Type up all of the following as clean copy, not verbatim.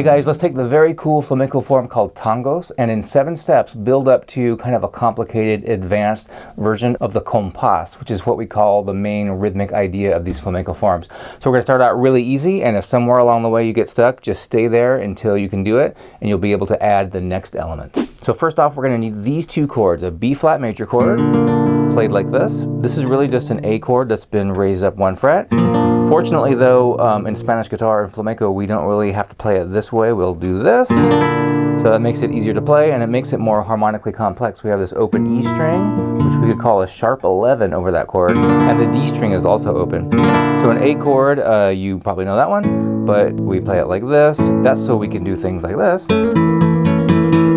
guys, let's take the very cool flamenco form called tangos and in 7 steps build up to kind of a complicated, advanced version of the compás, which is what we call the main rhythmic idea of these flamenco forms. So we're going to start out really easy, and if somewhere along the way you get stuck, just stay there until you can do it, and you'll be able to add the next element. So first off, we're going to need these 2 chords, a B flat major chord, played like this. This is really just an A chord that's been raised up 1 fret. Fortunately though, in Spanish guitar and flamenco, we don't really have to play it this way. We'll do this. So that makes it easier to play, and it makes it more harmonically complex. We have this open E string, which we could call a sharp 11 over that chord, and the D string is also open. So an A chord, you probably know that one, but we play it like this. That's so we can do things like this,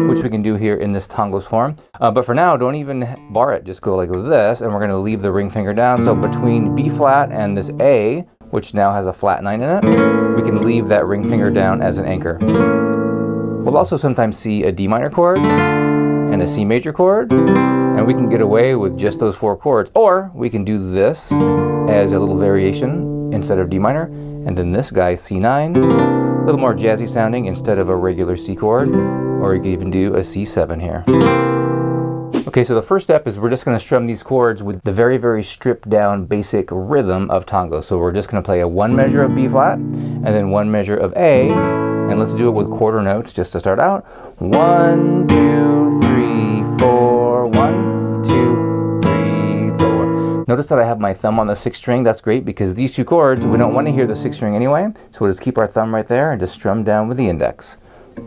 which we can do here in this tangos form. But for now, don't even bar it, just go like this, and we're going to leave the ring finger down. So between B flat and this A, which now has a flat 9 in it, we can leave that ring finger down as an anchor. We'll also sometimes see a D minor chord and a C major chord, and we can get away with just those 4 chords, or we can do this as a little variation instead of D minor, and then this guy C9, a little more jazzy sounding instead of a regular C chord, or you could even do a C7 here. Okay, so the first step is we're just going to strum these chords with the very, very stripped down basic rhythm of tango. So we're just going to play a 1 measure of B flat, and then 1 measure of A, and let's do it with quarter notes just to start out. 1, 2, 3, 4, 1, 2, 3, 4. Notice that I have my thumb on the 6th string. That's great because these 2 chords, we don't want to hear the 6th string anyway, so we'll just keep our thumb right there and just strum down with the index.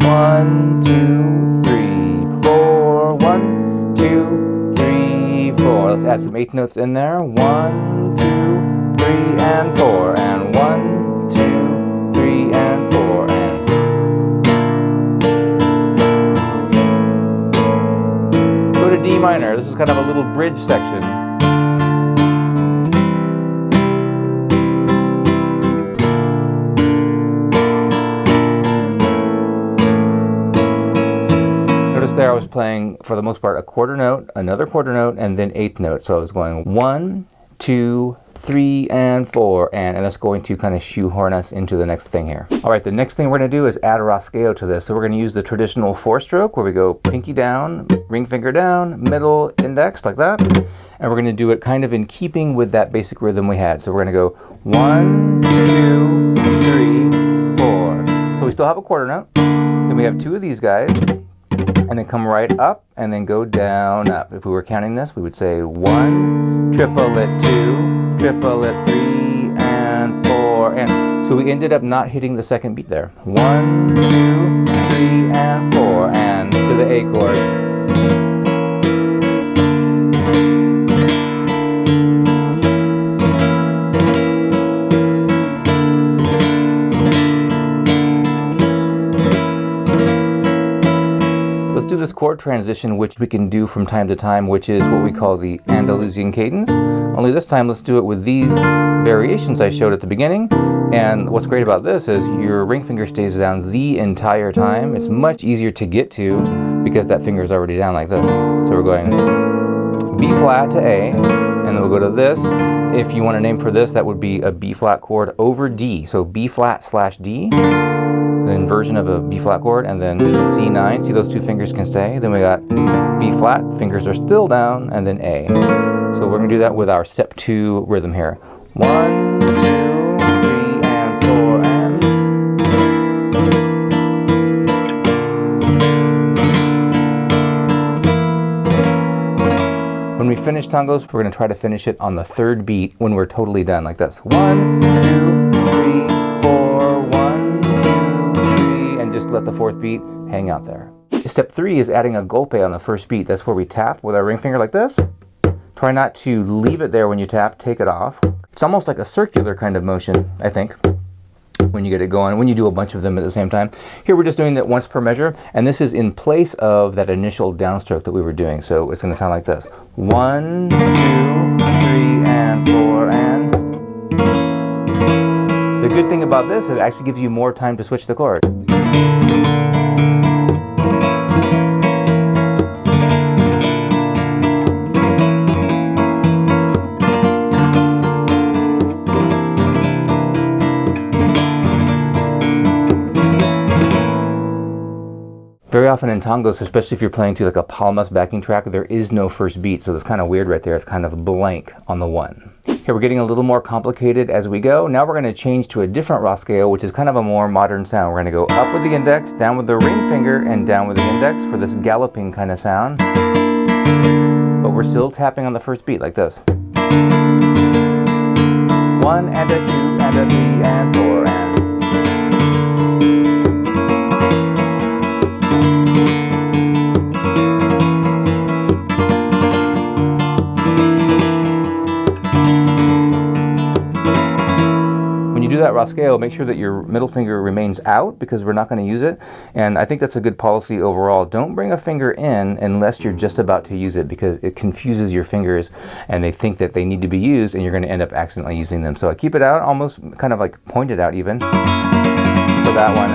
1, 2, 3, 4, 1, 2, 3, 4. Let's add some 8th notes in there. 1, 2, 3, and 4, and 1, 2, 3, and 4, and go to D minor. This is kind of a little bridge section. There I was playing, for the most part, a quarter note, another quarter note, and then 8th note. So I was going 1, 2, 3, and 4, and that's going to kind of shoehorn us into the next thing here. All right, the next thing we're going to do is add a rascaleado to this. So we're going to use the traditional 4-stroke where we go pinky down, ring finger down, middle, index, like that. And we're going to do it kind of in keeping with that basic rhythm we had. So we're going to go 1, 2, 3, 4. So we still have a quarter note. Then we have 2 of these guys. And then come right up, and then go down, up. If we were counting this, we would say 1, triplet 2, triplet 3, and 4, and so we ended up not hitting the 2nd beat there. 1, 2, 3, and 4, and to the A chord. Do this chord transition, which we can do from time to time, which is what we call the Andalusian cadence. Only this time let's do it with these variations I showed at the beginning. And what's great about this is your ring finger stays down the entire time. It's much easier to get to because that finger is already down like this. So we're going B flat to A, and then we'll go to this. If you want a name for this, that would be a B flat chord over D. So B flat slash D. The inversion of a B flat chord, and then C9. See, those 2 fingers can stay. Then we got B flat, fingers are still down, and then A. So we're going to do that with our step 2 rhythm here. 1, 2, 3, and 4, and when we finish tangos, we're going to try to finish it on the 3rd beat when we're totally done, like this. 1, 2, 3, 4, 1, 2, 3, and just let the 4th beat hang out there. Step 3 is adding a golpe on the 1st beat. That's where we tap with our ring finger like this. Try not to leave it there when you tap, take it off. It's almost like a circular kind of motion, I think, when you get it going, when you do a bunch of them at the same time. Here we're just doing that once per measure, and this is in place of that initial downstroke that we were doing. So it's going to sound like this. 1, 2, 3, and 4, and the good thing about this is it actually gives you more time to switch the chord. often in tangos, especially if you're playing to like a palmas backing track, there is no first beat, so it's kind of weird right there. It's kind of blank on the 1. Okay, we're getting a little more complicated as we go. Now we're going to change to a different rascaleado, which is kind of a more modern sound. We're going to go up with the index, down with the ring finger, and down with the index for this galloping kind of sound. But we're still tapping on the first beat like this. 1 and a 2 and a 3 and 4 and. That rascaleado, make sure that your middle finger remains out because we're not going to use it, and I think that's a good policy overall. Don't bring a finger in unless you're just about to use it, because it confuses your fingers and they think that they need to be used and you're going to end up accidentally using them. So I keep it out, almost kind of like pointed out even for that one.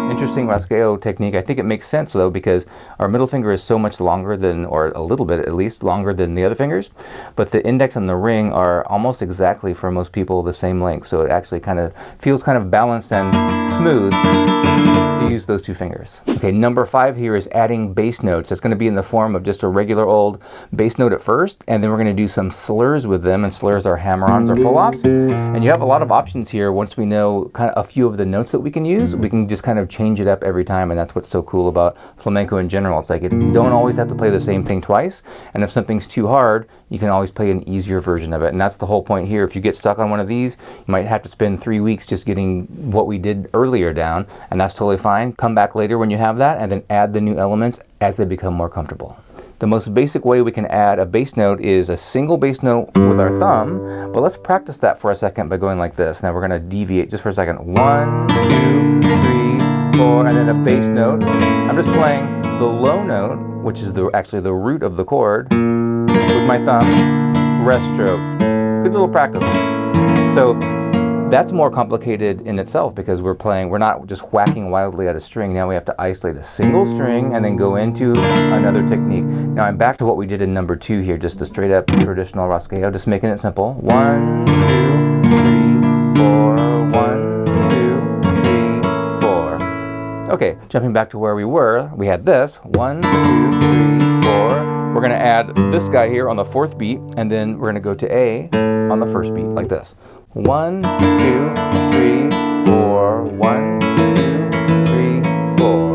Interesting rascaleado technique. I think it makes sense though, because our middle finger is so much longer than, or a little bit at least, longer than the other fingers, but the index and the ring are almost exactly, for most people, the same length, so it actually kind of feels kind of balanced and smooth to use those 2 fingers. Okay, number 5 here is adding bass notes. It's going to be in the form of just a regular old bass note at first, and then we're going to do some slurs with them, and slurs are hammer-ons or pull-offs, and you have a lot of options here. Once we know kind of a few of the notes that we can use, we can just kind of change it up every time, and that's what's so cool about flamenco in general. It's like you don't always have to play the same thing twice, and if something's too hard, you can always play an easier version of it, and that's the whole point here. If you get stuck on one of these, you might have to spend 3 weeks just getting what we did earlier down, and that's totally fine. Come back later when you have that, and then add the new elements as they become more comfortable. The most basic way we can add a bass note is a single bass note with our thumb, but let's practice that for a second by going like this. Now we're going to deviate just for a second. 1, 2, 3, 4, and then a bass note. I'm just playing the low note, which is actually the root of the chord, with my thumb, rest stroke. Good little practice. So that's more complicated in itself because we're not just whacking wildly at a string. Now we have to isolate a single string and then go into another technique. Now I'm back to what we did in number 2 here, just a straight up traditional rascaleado, just making it simple. 1, 2, 3, 4, 1, 2, 3, 4. Okay, jumping back to where we were, we had this, 1, 2, 3, 4. We're gonna add this guy here on the 4th beat, and then we're gonna go to A on the 1st beat, like this. 1, 2, 3, 4, 1, 2, 3, 4.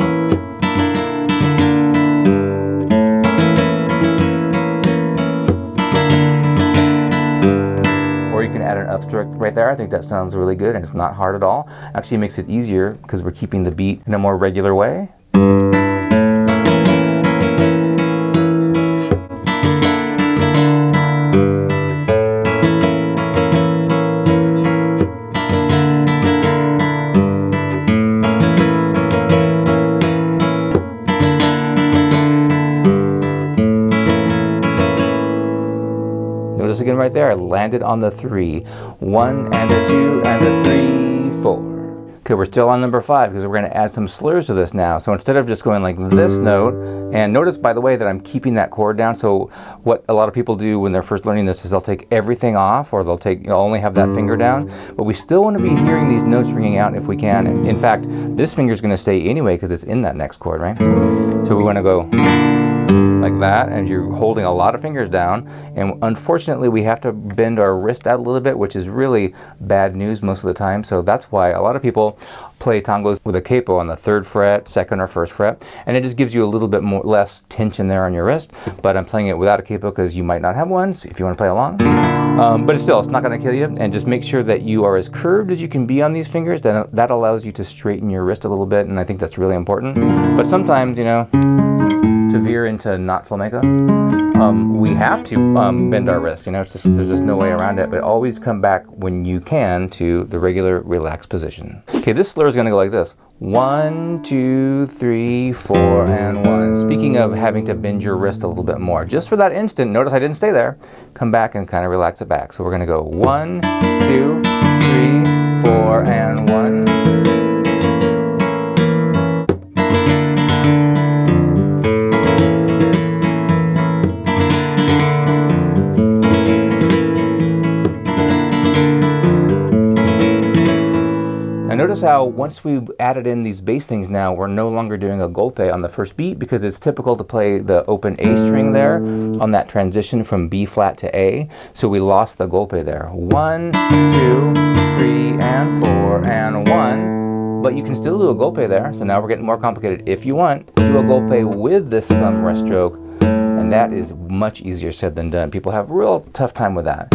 Or you can add an upstroke right there. I think that sounds really good, and it's not hard at all. Actually makes it easier because we're keeping the beat in a more regular way. Notice again right there, I landed on the 3. 1 and a 2 and a 3, 4. Okay, we're still on number 5 because we're going to add some slurs to this now. So instead of just going like this note, and notice by the way that I'm keeping that chord down. So what a lot of people do when they're first learning this is they'll take everything off, or they'll only have that finger down. But we still want to be hearing these notes ringing out if we can. And in fact, this finger is going to stay anyway because it's in that next chord, right? So we want to go like that, and you're holding a lot of fingers down, and unfortunately we have to bend our wrist out a little bit, which is really bad news most of the time. So that's why a lot of people play tangos with a capo on the 3rd fret, 2nd or 1st fret, and it just gives you a little bit less tension there on your wrist. But I'm playing it without a capo because you might not have one, so if you want to play along. But it's not going to kill you, and just make sure that you are as curved as you can be on these fingers. Then that allows you to straighten your wrist a little bit, and I think that's really important. But sometimes, to veer into not flamenco, we have to bend our wrist. There's just no way around it. But always come back when you can to the regular relaxed position. Okay, this slur is going to go like this: 1, 2, 3, 4, and 1. Speaking of having to bend your wrist a little bit more, just for that instant, notice I didn't stay there. Come back and kind of relax it back. So we're going to go 1, 2, 3, 4, and 1. notice how once we've added in these bass things now, we're no longer doing a golpe on the first beat, because it's typical to play the open A string there on that transition from B flat to A. So we lost the golpe there. 1, 2, 3, and 4, and 1. But you can still do a golpe there. So now we're getting more complicated. If you want, do a golpe with this thumb rest stroke, and that is much easier said than done. People have a real tough time with that.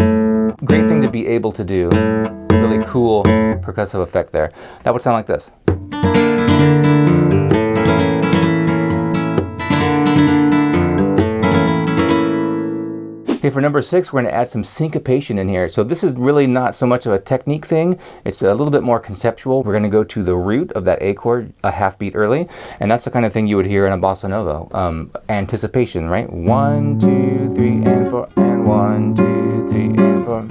Great thing to be able to do. Really cool percussive effect there. That would sound like this. Okay, for number 6, we're going to add some syncopation in here. So this is really not so much of a technique thing. It's a little bit more conceptual. We're going to go to the root of that A chord a half beat early, and that's the kind of thing you would hear in a bossa nova. Anticipation, right? 1, 2, 3, and 4, and 1, 2, 3, and 4.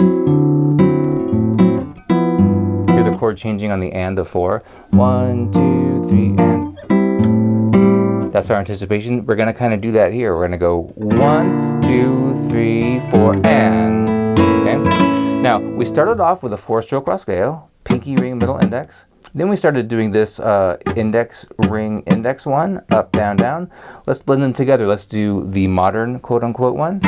Hear the chord changing on the and of 4. 1, 2, 3, and. That's our anticipation. We're going to kind of do that here. We're going to go 1, 2, 3, 4, and. Okay. Now, we started off with a 4-stroke rascaleado, pinky, ring, middle, index. Then we started doing this index, ring, index one, up, down, down. Let's blend them together. Let's do the modern quote-unquote one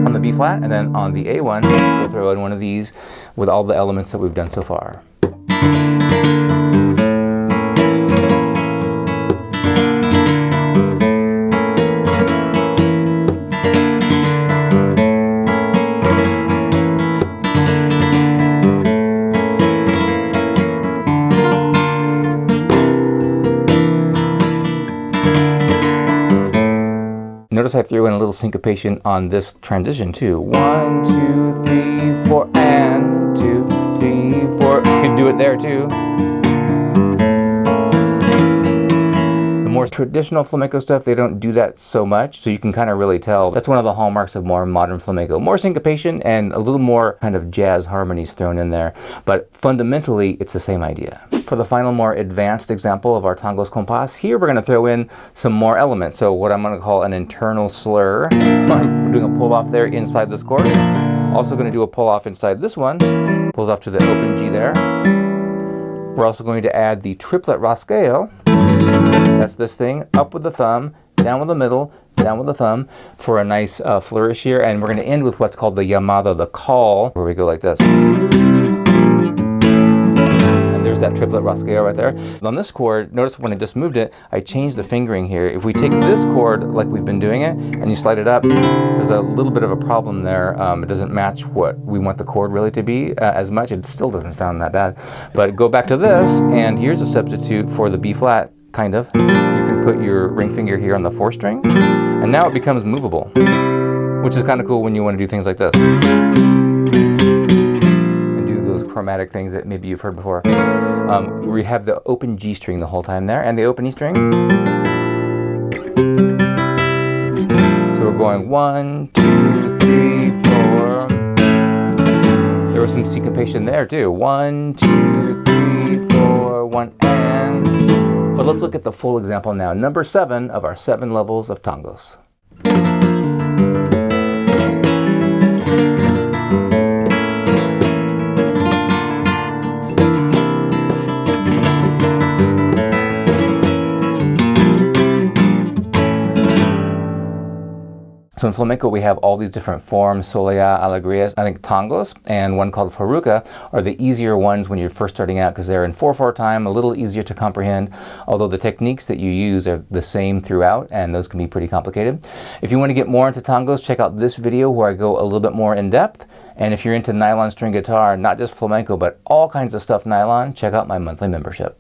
on the B flat, and then on the A one, we'll throw in one of these with all the elements that we've done so far. Notice I threw in a little syncopation on this transition too. 1, 2, 3, 4, and 2, 3, 4. You could do it there too. The more traditional flamenco stuff, they don't do that so much, so you can kind of really tell. That's one of the hallmarks of more modern flamenco. More syncopation and a little more kind of jazz harmonies thrown in there, but fundamentally it's the same idea. For the final, more advanced example of our tangos compás, here we're going to throw in some more elements. So what I'm going to call an internal slur. I'm doing a pull off there inside this chord. Also going to do a pull off inside this one. Pulls off to the open G there. We're also going to add the triplet rascaleado. That's this thing, up with the thumb, down with the middle, down with the thumb, for a nice flourish here. And we're going to end with what's called the llamado, the call, where we go like this. There's that triplet rascaleado right there. On this chord, notice when I just moved it, I changed the fingering here. If we take this chord like we've been doing it, and you slide it up, there's a little bit of a problem there. It doesn't match what we want the chord really to be as much. It still doesn't sound that bad. But go back to this, and here's a substitute for the B flat, kind of. You can put your ring finger here on the 4 string, and now it becomes movable, which is kind of cool when you want to do things like this. Chromatic things that maybe you've heard before. We have the open G string the whole time there, and the open E string. So we're going 1, 2, 3, 4. There was some syncopation there too. 1, 2, 3, 4, 1, and. But let's look at the full example now. Number 7 of our 7 levels of tangos. So in flamenco, we have all these different forms, soleá, alegrías. I think tangos and one called farruca are the easier ones when you're first starting out, because they're in 4/4 time, a little easier to comprehend, although the techniques that you use are the same throughout, and those can be pretty complicated. If you want to get more into tangos, check out this video where I go a little bit more in depth. And if you're into nylon string guitar, not just flamenco, but all kinds of stuff nylon, check out my monthly membership.